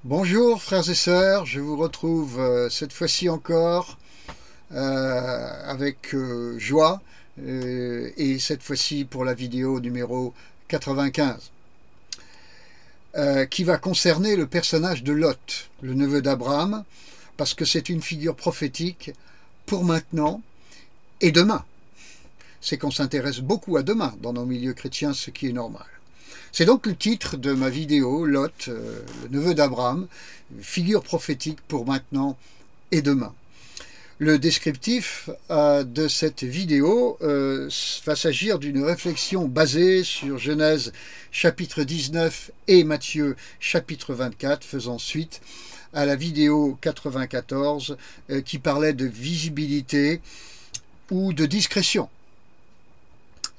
Bonjour frères et sœurs, je vous retrouve cette fois-ci encore avec joie et cette fois-ci pour la vidéo numéro 95 qui va concerner le personnage de Lot, le neveu d'Abraham, parce que c'est une figure prophétique pour maintenant et demain. C'est qu'on s'intéresse beaucoup à demain dans nos milieux chrétiens, ce qui est normal. C'est donc le titre de ma vidéo, Lot, le neveu d'Abraham, figure prophétique pour maintenant et demain. Le descriptif de cette vidéo va s'agir d'une réflexion basée sur Genèse chapitre 19 et Matthieu chapitre 24, faisant suite à la vidéo 94 qui parlait de visibilité ou de discrétion.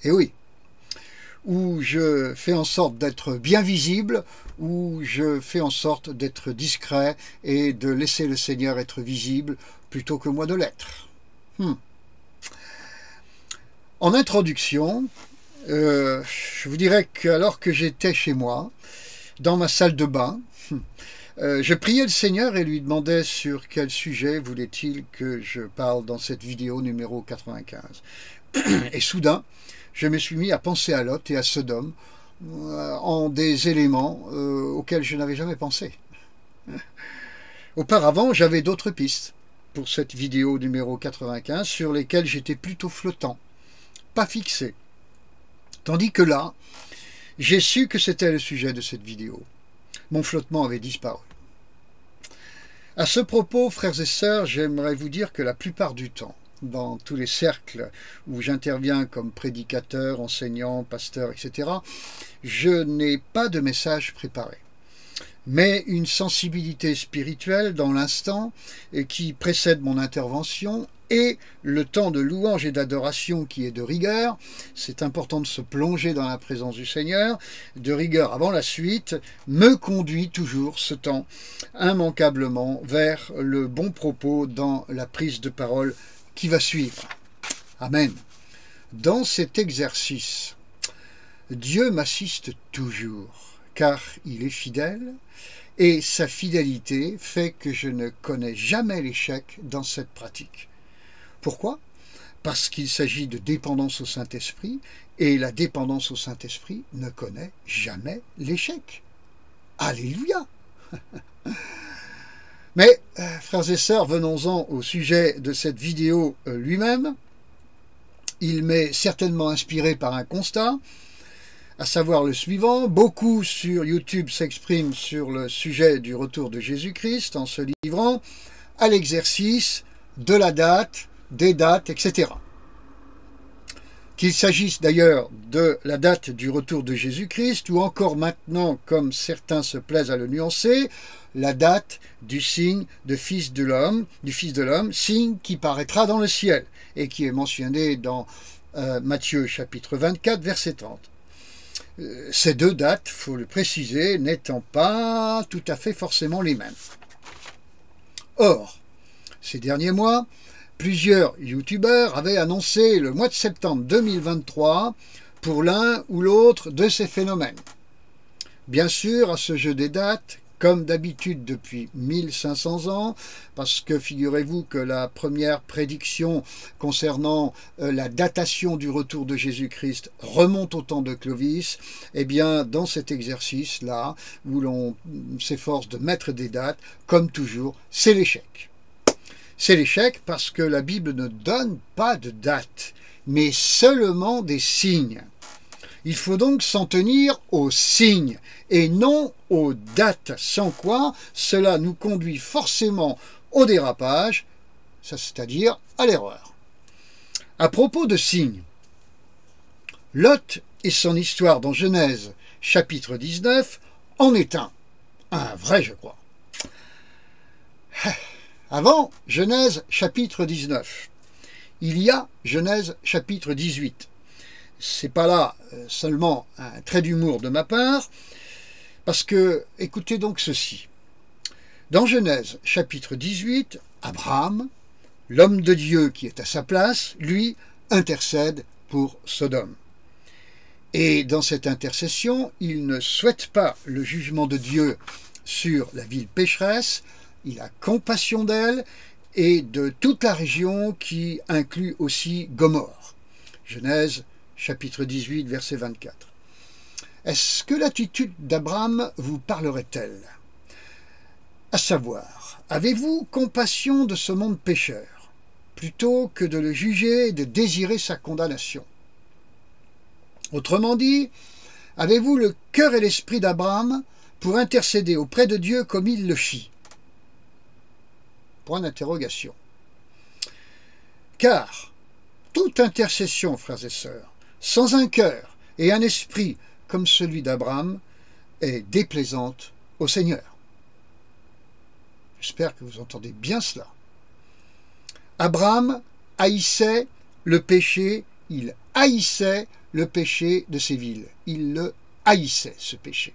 Et oui, où je fais en sorte d'être bien visible, où je fais en sorte d'être discret et de laisser le Seigneur être visible plutôt que moi de l'être. En introduction, je vous dirais qu'alors que j'étais chez moi, dans ma salle de bain, je priais le Seigneur et lui demandais sur quel sujet voulait-il que je parle dans cette vidéo numéro 95. Et soudain, je me suis mis à penser à Lot et à Sodome en des éléments auxquels je n'avais jamais pensé. Auparavant, j'avais d'autres pistes pour cette vidéo numéro 95 sur lesquelles j'étais plutôt flottant, pas fixé. Tandis que là, j'ai su que c'était le sujet de cette vidéo. Mon flottement avait disparu. À ce propos, frères et sœurs, j'aimerais vous dire que la plupart du temps, dans tous les cercles où j'interviens comme prédicateur, enseignant, pasteur, etc., je n'ai pas de message préparé, mais une sensibilité spirituelle dans l'instant qui précède mon intervention et le temps de louange et d'adoration qui est de rigueur. C'est important de se plonger dans la présence du Seigneur, de rigueur avant la suite, me conduit toujours ce temps immanquablement vers le bon propos dans la prise de parole qui va suivre. Amen. Dans cet exercice, Dieu m'assiste toujours, car il est fidèle, et sa fidélité fait que je ne connais jamais l'échec dans cette pratique. Pourquoi? Parce qu'il s'agit de dépendance au Saint-Esprit, et la dépendance au Saint-Esprit ne connaît jamais l'échec. Alléluia! Mais, frères et sœurs, venons-en au sujet de cette vidéo lui-même. Il m'est certainement inspiré par un constat, à savoir le suivant. Beaucoup sur YouTube s'expriment sur le sujet du retour de Jésus-Christ en se livrant à l'exercice de la date, des dates, etc. Qu'il s'agisse d'ailleurs de la date du retour de Jésus-Christ ou encore maintenant, comme certains se plaisent à le nuancer, la date du signe du Fils de l'homme, signe qui paraîtra dans le ciel et qui est mentionné dans Matthieu chapitre 24, verset 30. Ces deux dates, il faut le préciser, n'étant pas tout à fait forcément les mêmes. Or, ces derniers mois, plusieurs youtubeurs avaient annoncé le mois de septembre 2023 pour l'un ou l'autre de ces phénomènes. Bien sûr, à ce jeu des dates, comme d'habitude depuis 1500 ans, parce que figurez-vous que la première prédiction concernant la datation du retour de Jésus-Christ remonte au temps de Clovis, eh bien dans cet exercice-là, où l'on s'efforce de mettre des dates, comme toujours, c'est l'échec. C'est l'échec parce que la Bible ne donne pas de date, mais seulement des signes. Il faut donc s'en tenir aux signes et non aux dates, sans quoi cela nous conduit forcément au dérapage, c'est-à-dire à l'erreur. À propos de signes, Lot et son histoire dans Genèse chapitre 19 en est un vrai je crois. Avant Genèse chapitre 19, il y a Genèse chapitre 18. C'est pas là seulement un trait d'humour de ma part, parce que, écoutez donc ceci. Dans Genèse chapitre 18, Abraham, l'homme de Dieu qui est à sa place, lui, intercède pour Sodome. Et dans cette intercession, il ne souhaite pas le jugement de Dieu sur la ville pécheresse, il a compassion d'elle et de toute la région qui inclut aussi Gomorrhe. Genèse chapitre 18, verset 24. Est-ce que l'attitude d'Abraham vous parlerait-elle? À savoir, avez-vous compassion de ce monde pécheur, plutôt que de le juger et de désirer sa condamnation? Autrement dit, avez-vous le cœur et l'esprit d'Abraham pour intercéder auprès de Dieu comme il le fit? Point d'interrogation. Car toute intercession, frères et sœurs, sans un cœur et un esprit comme celui d'Abraham, est déplaisante au Seigneur. J'espère que vous entendez bien cela. Abraham haïssait le péché, il haïssait le péché de ces villes. Il le haïssait, ce péché.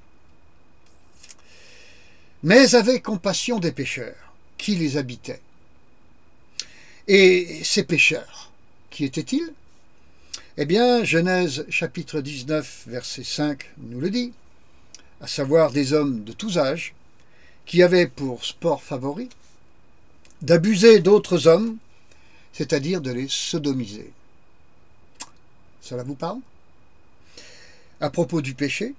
Mais avait compassion des pécheurs qui les habitaient. Et ces pécheurs, qui étaient-ils? Eh bien, Genèse chapitre 19, verset 5 nous le dit, à savoir des hommes de tous âges, qui avaient pour sport favori d'abuser d'autres hommes, c'est-à-dire de les sodomiser. Cela vous parle? À propos du péché,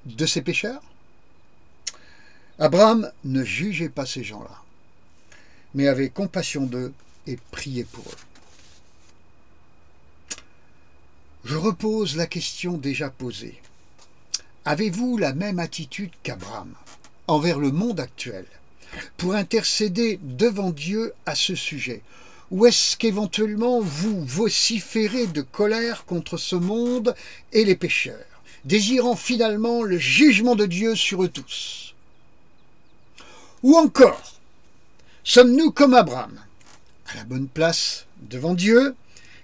de ces pécheurs, Abraham ne jugeait pas ces gens-là, mais avait compassion d'eux et priait pour eux. Je repose la question déjà posée. Avez-vous la même attitude qu'Abraham envers le monde actuel pour intercéder devant Dieu à ce sujet? Ou est-ce qu'éventuellement vous vociférez de colère contre ce monde et les pécheurs, désirant finalement le jugement de Dieu sur eux tous? Ou encore, sommes-nous comme Abraham, à la bonne place devant Dieu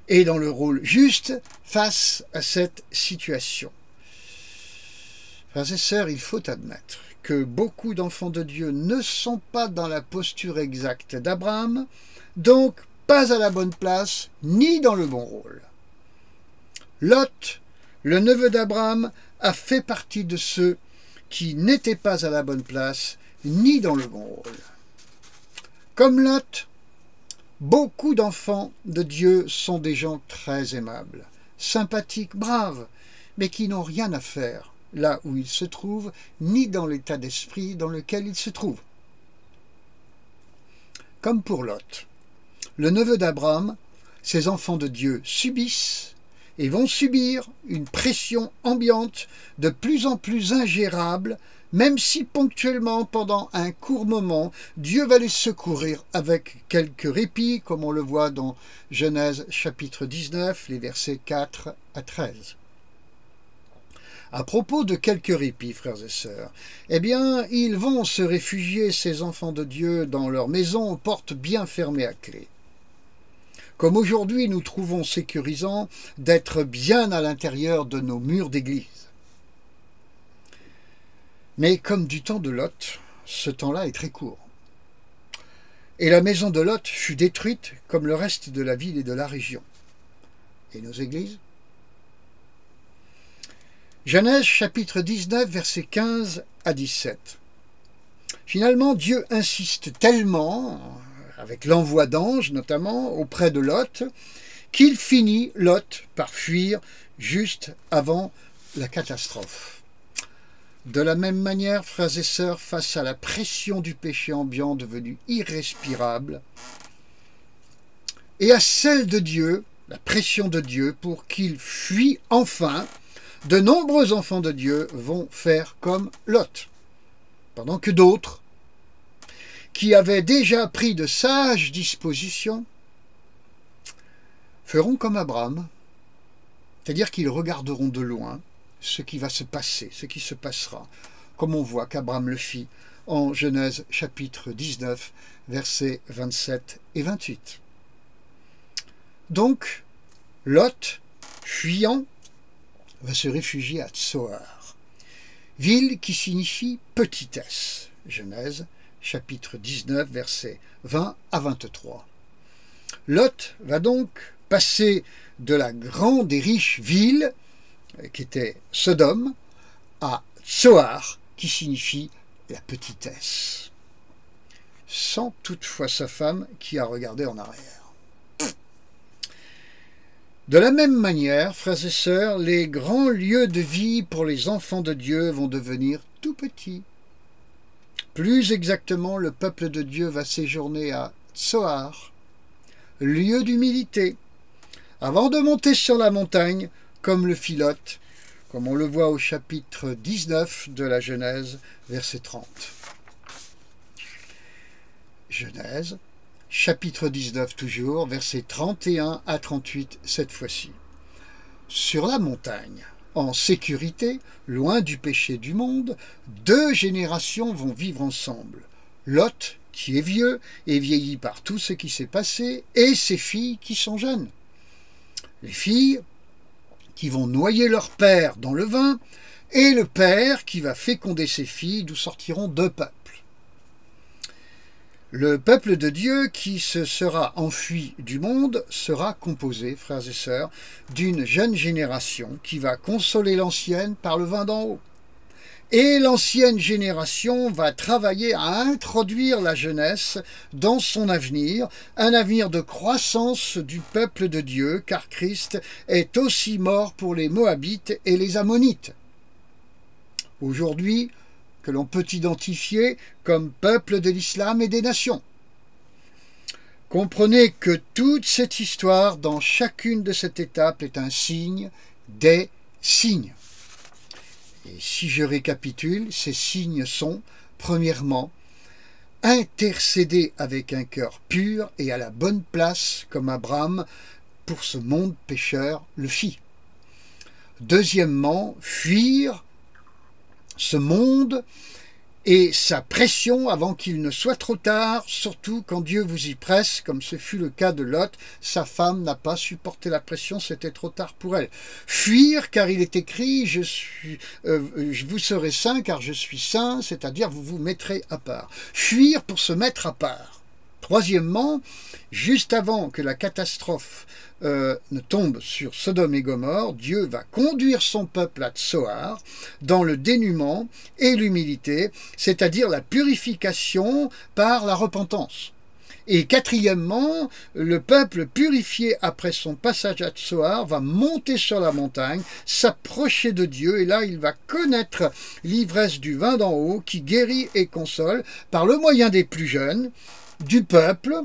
et dans le rôle juste face à cette situation? Frères et sœurs, il faut admettre que beaucoup d'enfants de Dieu ne sont pas dans la posture exacte d'Abraham, donc pas à la bonne place ni dans le bon rôle. Lot, le neveu d'Abraham, a fait partie de ceux qui n'étaient pas à la bonne place ni dans le bon rôle. Comme Lot, beaucoup d'enfants de Dieu sont des gens très aimables, sympathiques, braves, mais qui n'ont rien à faire là où ils se trouvent, ni dans l'état d'esprit dans lequel ils se trouvent. Comme pour Lot, le neveu d'Abraham, ces enfants de Dieu subissent et vont subir une pression ambiante de plus en plus ingérable, même si ponctuellement, pendant un court moment, Dieu va les secourir avec quelques répits, comme on le voit dans Genèse chapitre 19, les versets 4 à 13. À propos de quelques répits, frères et sœurs, eh bien, ils vont se réfugier, ces enfants de Dieu, dans leur maison aux portes bien fermées à clé. Comme aujourd'hui nous trouvons sécurisant d'être bien à l'intérieur de nos murs d'église. Mais comme du temps de Lot, ce temps-là est très court. Et la maison de Lot fut détruite comme le reste de la ville et de la région. Et nos églises? Genèse chapitre 19, versets 15 à 17. Finalement, Dieu insiste tellement, avec l'envoi d'anges notamment, auprès de Lot, qu'il finit Lot par fuir juste avant la catastrophe. De la même manière, frères et sœurs, face à la pression du péché ambiant devenu irrespirable, et à celle de Dieu, la pression de Dieu, pour qu'il fuit enfin, de nombreux enfants de Dieu vont faire comme Lot, pendant que d'autres, qui avaient déjà pris de sages dispositions, feront comme Abraham, c'est-à-dire qu'ils regarderont de loin ce qui va se passer, ce qui se passera, comme on voit qu'Abraham le fit en Genèse chapitre 19, versets 27 et 28. Donc, Lot, fuyant, va se réfugier à Tsoar, ville qui signifie petitesse. Genèse chapitre 19, versets 20 à 23. Lot va donc passer de la grande et riche ville, qui était Sodome, à Tsoar, qui signifie la petitesse, sans toutefois sa femme qui a regardé en arrière. De la même manière, frères et sœurs, les grands lieux de vie pour les enfants de Dieu vont devenir tout petits. Plus exactement, le peuple de Dieu va séjourner à Tsoar, lieu d'humilité, avant de monter sur la montagne, comme le fit Lot, comme on le voit au chapitre 19 de la Genèse, verset 30. Genèse, chapitre 19 toujours, versets 31 à 38 cette fois-ci. Sur la montagne, en sécurité, loin du péché du monde, 2 générations vont vivre ensemble. Lot, qui est vieux et vieilli par tout ce qui s'est passé, et ses filles qui sont jeunes. Les filles qui vont noyer leur père dans le vin, et le père qui va féconder ses filles, d'où sortiront 2 peuples. Le peuple de Dieu qui se sera enfui du monde sera composé, frères et sœurs, d'une jeune génération qui va consoler l'ancienne par le vin d'en haut. Et l'ancienne génération va travailler à introduire la jeunesse dans son avenir, un avenir de croissance du peuple de Dieu, car Christ est aussi mort pour les Moabites et les Ammonites. Aujourd'hui, que l'on peut identifier comme peuple de l'islam et des nations. Comprenez que toute cette histoire, dans chacune de cette étape, est un signe des signes. Et si je récapitule, ces signes sont, premièrement, intercéder avec un cœur pur et à la bonne place, comme Abraham, pour ce monde pécheur, le fit. Deuxièmement, fuir ce monde et sa pression avant qu'il ne soit trop tard, surtout quand Dieu vous y presse, comme ce fut le cas de Lot. Sa femme n'a pas supporté la pression, c'était trop tard pour elle. Fuir, car il est écrit, vous serez saints car je suis saint, c'est-à-dire vous vous mettrez à part. Fuir pour se mettre à part. Troisièmement, juste avant que la catastrophe ne tombe sur Sodome et Gomorrhe, Dieu va conduire son peuple à Tsoar dans le dénuement et l'humilité, c'est-à-dire la purification par la repentance. Et quatrièmement, le peuple purifié après son passage à Tsoar va monter sur la montagne, s'approcher de Dieu, et là il va connaître l'ivresse du vin d'en haut qui guérit et console par le moyen des plus jeunes du peuple,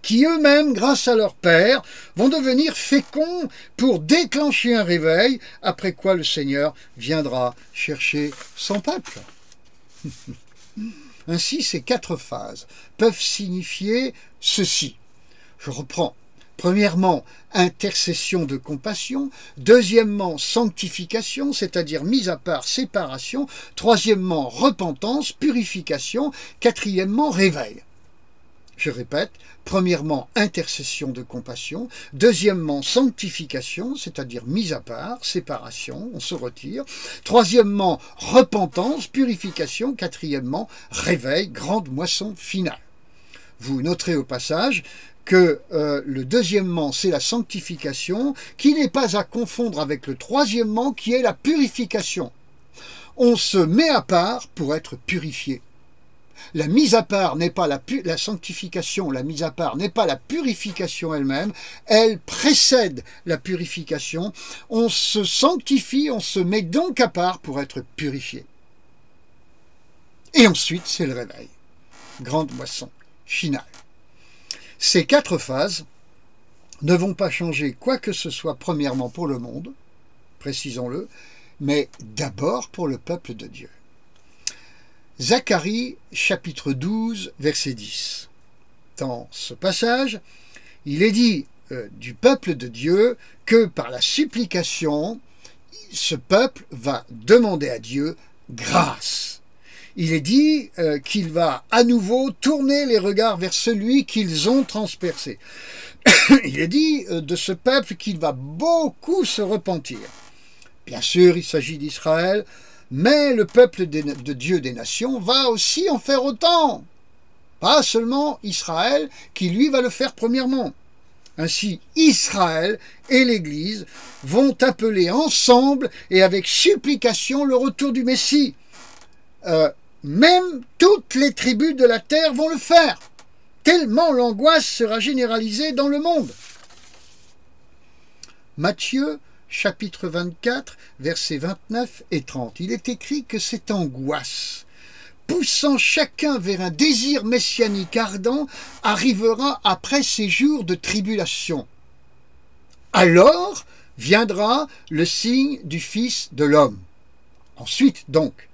qui eux-mêmes, grâce à leur père, vont devenir féconds pour déclencher un réveil, après quoi le Seigneur viendra chercher son peuple. Ainsi, ces 4 phases peuvent signifier ceci. Je reprends. Premièrement, intercession de compassion. Deuxièmement, sanctification, c'est-à-dire mise à part, séparation. Troisièmement, repentance, purification. Quatrièmement, réveil. Je répète, premièrement, intercession de compassion, deuxièmement, sanctification, c'est-à-dire mise à part, séparation, on se retire, troisièmement, repentance, purification, quatrièmement, réveil, grande moisson finale. Vous noterez au passage que le deuxièmement, c'est la sanctification, qui n'est pas à confondre avec le troisièmement, qui est la purification. On se met à part pour être purifié. La mise à part n'est pas la sanctification, la mise à part n'est pas la purification elle-même, elle précède la purification. On se sanctifie, on se met donc à part pour être purifié. Et ensuite, c'est le réveil. Grande moisson finale. Ces 4 phases ne vont pas changer quoi que ce soit premièrement pour le monde, précisons-le, mais d'abord pour le peuple de Dieu. Zacharie, chapitre 12, verset 10. Dans ce passage, il est dit du peuple de Dieu que par la supplication, ce peuple va demander à Dieu grâce. Il est dit qu'il va à nouveau tourner les regards vers celui qu'ils ont transpercé. Il est dit de ce peuple qu'il va beaucoup se repentir. Bien sûr, il s'agit d'Israël, mais le peuple de Dieu des nations va aussi en faire autant. Pas seulement Israël, qui lui va le faire premièrement. Ainsi, Israël et l'Église vont appeler ensemble et avec supplication le retour du Messie. Même toutes les tribus de la terre vont le faire, tellement l'angoisse sera généralisée dans le monde. Matthieu, chapitre 24, versets 29 et 30. Il est écrit que cette angoisse, poussant chacun vers un désir messianique ardent, arrivera après ces jours de tribulation. Alors viendra le signe du Fils de l'homme. Ensuite donc,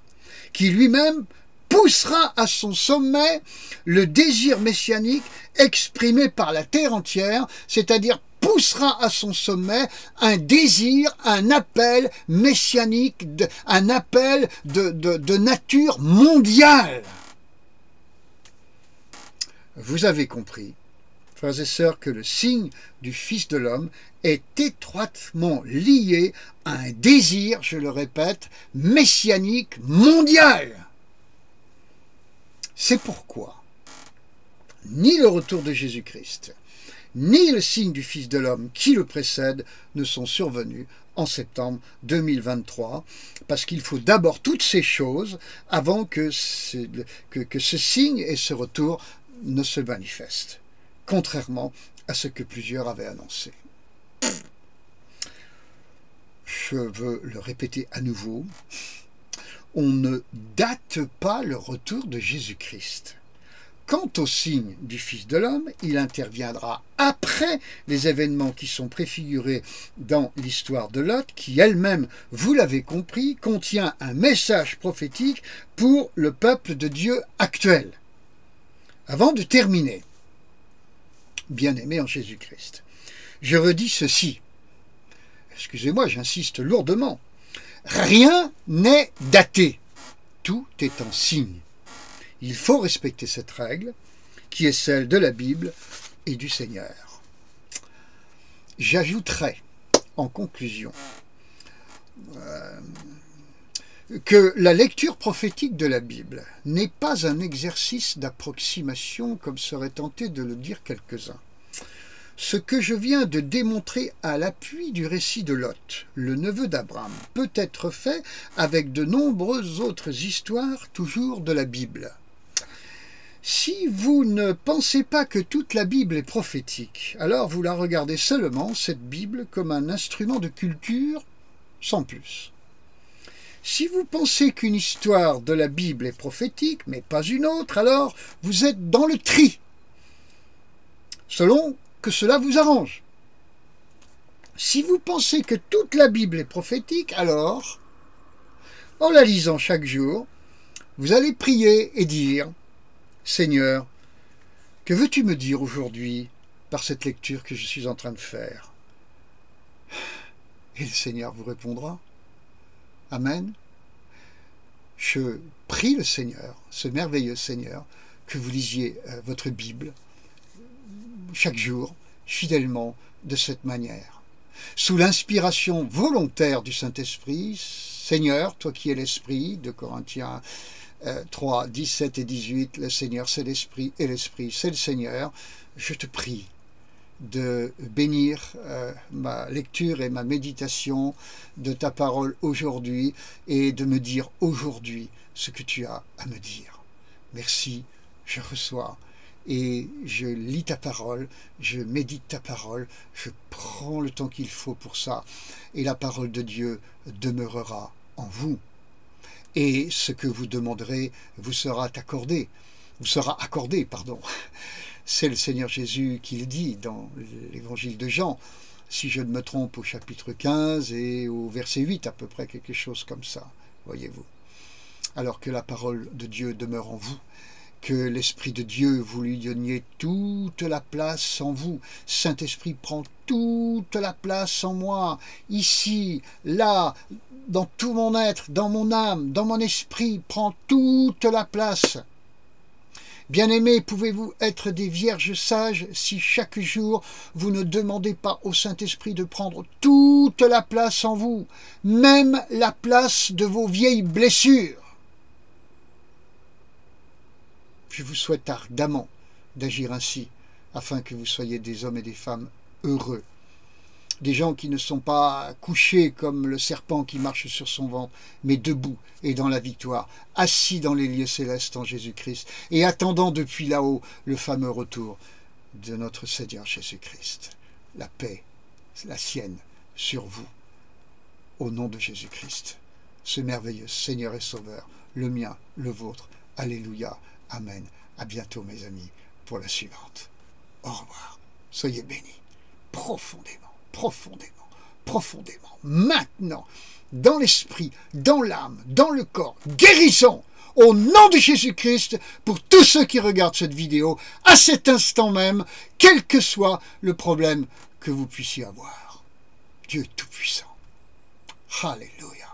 qui lui-même poussera à son sommet le désir messianique exprimé par la terre entière, c'est-à-dire poussera à son sommet un désir, un appel messianique, un appel de nature mondiale. Vous avez compris, frères et sœurs, que le signe du Fils de l'homme est étroitement lié à un désir, je le répète, messianique mondial. C'est pourquoi ni le retour de Jésus-Christ, ni le signe du Fils de l'homme qui le précède ne sont survenus en septembre 2023, parce qu'il faut d'abord toutes ces choses avant que ce signe et ce retour ne se manifestent, contrairement à ce que plusieurs avaient annoncé. Je veux le répéter à nouveau, on ne date pas le retour de Jésus-Christ. Quant au signe du Fils de l'homme, il interviendra après les événements qui sont préfigurés dans l'histoire de Lot, qui elle-même, vous l'avez compris, contient un message prophétique pour le peuple de Dieu actuel. Avant de terminer, bien-aimés en Jésus-Christ, je redis ceci. Excusez-moi, j'insiste lourdement. Rien n'est daté. Tout est en signe. Il faut respecter cette règle, qui est celle de la Bible et du Seigneur. J'ajouterai, en conclusion, que la lecture prophétique de la Bible n'est pas un exercice d'approximation, comme seraient tentés de le dire quelques-uns. Ce que je viens de démontrer à l'appui du récit de Lot, le neveu d'Abraham, peut être fait avec de nombreuses autres histoires, toujours de la Bible. Si vous ne pensez pas que toute la Bible est prophétique, alors vous la regardez seulement, cette Bible, comme un instrument de culture, sans plus. Si vous pensez qu'une histoire de la Bible est prophétique, mais pas une autre, alors vous êtes dans le tri, selon que cela vous arrange. Si vous pensez que toute la Bible est prophétique, alors, en la lisant chaque jour, vous allez prier et dire « Seigneur, que veux-tu me dire aujourd'hui par cette lecture que je suis en train de faire ?» Et le Seigneur vous répondra. Amen. Je prie le Seigneur, ce merveilleux Seigneur, que vous lisiez votre Bible chaque jour, fidèlement, de cette manière. Sous l'inspiration volontaire du Saint-Esprit, Seigneur, toi qui es l'Esprit, de Corinthiens 3, 17 et 18, le Seigneur c'est l'Esprit et l'Esprit c'est le Seigneur, je te prie de bénir ma lecture et ma méditation de ta parole aujourd'hui et de me dire aujourd'hui ce que tu as à me dire. Merci, je reçois et je lis ta parole, je médite ta parole, je prends le temps qu'il faut pour ça et la parole de Dieu demeurera en vous. Et ce que vous demanderez vous sera accordé. C'est le Seigneur Jésus qui le dit dans l'évangile de Jean, si je ne me trompe, au chapitre 15 et au verset 8, à peu près quelque chose comme ça, voyez-vous. Alors que la parole de Dieu demeure en vous, que l'Esprit de Dieu, vous lui donniez toute la place en vous. Saint-Esprit prend toute la place en moi, ici, là, dans tout mon être, dans mon âme, dans mon esprit, prend toute la place. Bien-aimés, pouvez-vous être des vierges sages si chaque jour vous ne demandez pas au Saint-Esprit de prendre toute la place en vous, même la place de vos vieilles blessures? Je vous souhaite ardemment d'agir ainsi, afin que vous soyez des hommes et des femmes heureux. des gens qui ne sont pas couchés comme le serpent qui marche sur son ventre, mais debout et dans la victoire, assis dans les lieux célestes en Jésus-Christ, et attendant depuis là-haut le fameux retour de notre Seigneur Jésus-Christ. La paix, la sienne, sur vous, au nom de Jésus-Christ, ce merveilleux Seigneur et Sauveur, le mien, le vôtre. Alléluia, Amen. À bientôt mes amis pour la suivante. Au revoir. Soyez bénis profondément, profondément, profondément. Maintenant, dans l'esprit, dans l'âme, dans le corps, guérissons au nom de Jésus-Christ pour tous ceux qui regardent cette vidéo à cet instant même, quel que soit le problème que vous puissiez avoir. Dieu est tout-puissant. Alléluia.